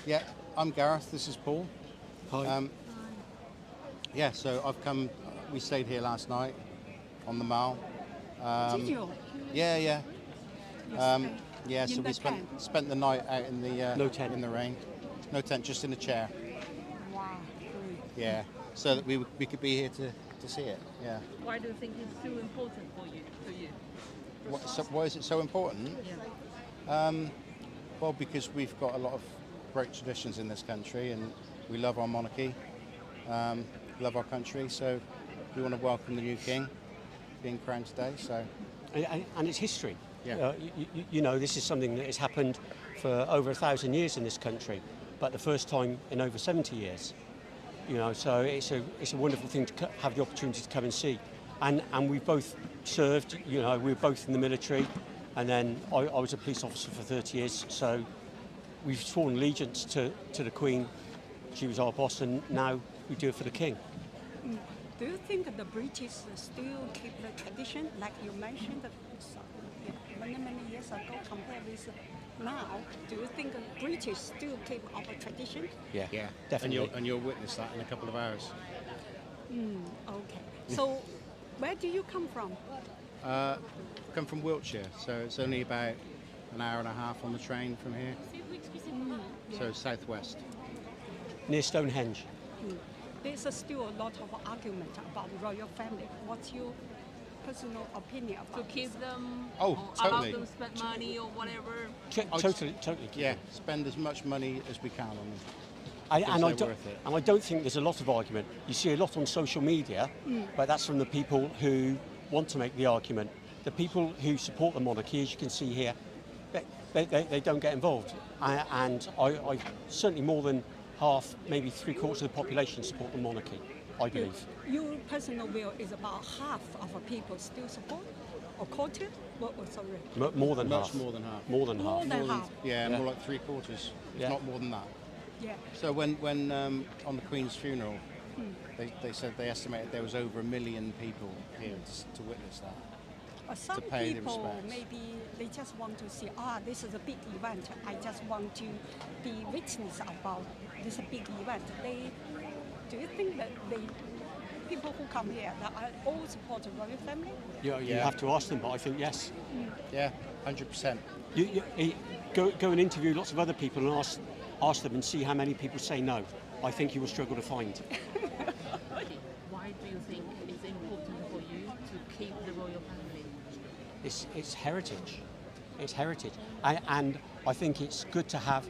Yeah, I'm Gareth. This is Paul. Hi. Yeah, so I've come. We stayed here last night on the Mall. Did you? Yeah, yeah. You Yeah, stay so in we the spent tent? spent the night out in the No tent. in the rain. No tent, just in a chair. Wow, great. Yeah, so that we could be here to see it. Yeah. Why do you think it's so important for you? To you? Why is it so important? Yeah. Well, because we've got a lot of great traditions in this country, and we love our monarchy, love our country. So we want to welcome the new king being crowned today. So. And it's history. Yeah. You know, this is something that has happened for over 1,000 years in this country, but the first time in over 70 years. You know, so it's a wonderful thing to have the opportunity to come and see. And we've both served. You know, we were both in the military, and then I was a police officer for 30 years. So we've sworn allegiance to the Queen. She was our boss, and now we do it for the King. Do you think the British still keep the tradition, like you mentioned, many years ago compared with now? Do you think British still keep our tradition? Yeah, Yeah, definitely. And you'll witness that in a couple of hours. Okay. So, where do you come from? Come from Wiltshire, so it's only about an hour and a half on the train from here. So southwest. Near Stonehenge. There's still a lot of argument about the royal family. What's your personal opinion To about keep this? them, Oh, or totally. allow them spend money or whatever. Totally. Yeah, spend as much money as we can on them. And they're worth it. I don't think there's a lot of argument. You see a lot on social media, but that's from the people who want to make the argument. The people who support the monarchy, as you can see here, they don't get involved. And I certainly more than half, maybe 3/4 of the population support the monarchy, I believe. Your personal view is about half of the people still support, or quarter? Sorry. More than Much half. more than half. More than More half. than half. Yeah, Yeah. more like 3/4, if Yeah. not more than that. Yeah. So when on the Queen's funeral, they said they estimated there was over 1 million people here to witness that. Some pay the people respects. maybe they just want to see, this is a big event. I just want to be witness about this big event. Do you think that people who come here that are all support the royal family? You Yeah. have to ask them, but I think yes. Yeah, 100%. Go and interview lots of other people and ask them and see how many people say no. I think you will struggle to find. Why do you think it's important for you to keep the royal family? It's heritage. It's heritage. And I think it's good to have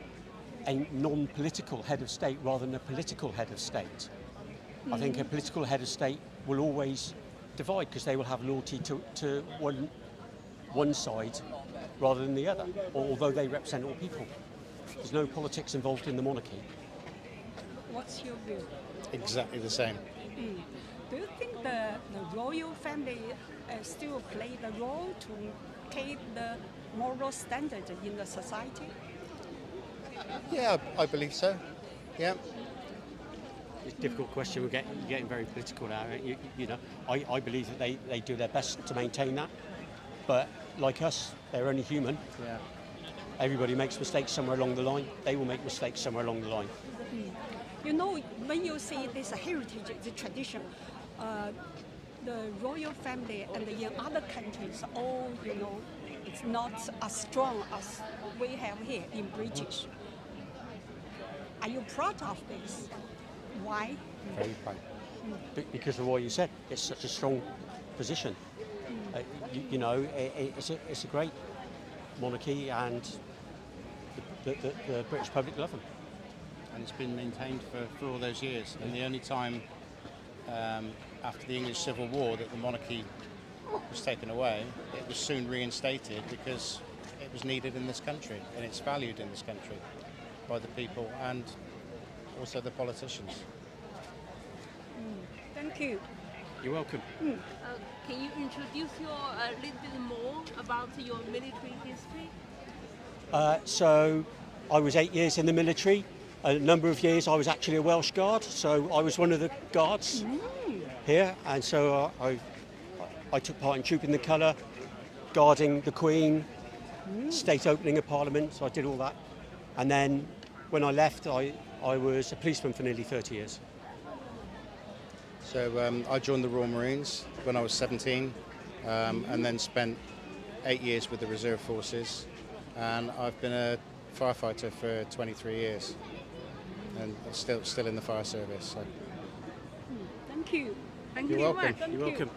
a non-political head of state rather than a political head of state. I think a political head of state will always divide because they will have loyalty to one side rather than the other, although they represent all people. There's no politics involved in the monarchy. What's your view? Exactly the same. Do you think the royal family still play the role to keep the moral standard in the society? Yeah, I believe so. Yeah. It's a difficult question. We're getting very political now. You know, I believe that they do their best to maintain that. But like us, they're only human. Yeah. Everybody makes mistakes somewhere along the line. They will make mistakes somewhere along the line. You know, when you see this heritage, the tradition, the royal family and in other countries, it's not as strong as we have here in British. Are you proud of this? Why? Very proud. Because of what you said, it's such a strong position. It's a great monarchy, and the British public love them. And it's been maintained for all those years. And the only time after the English Civil War that the monarchy was taken away, it was soon reinstated because it was needed in this country and it's valued in this country by the people and also the politicians. Thank you. You're welcome. Can you introduce a little bit more about your military history? So I was 8 years in the military. A number of years I was actually a Welsh Guard, so I was one of the guards here, and so I took part in Trooping the Colour, guarding the Queen, state opening of Parliament, so I did all that. And then when I left, I was a policeman for nearly 30 years. So I joined the Royal Marines when I was 17, and then spent 8 years with the Reserve Forces, and I've been a firefighter for 23 years, and still in the fire service. So. Thank you. Thank You're you welcome. very much. You're welcome.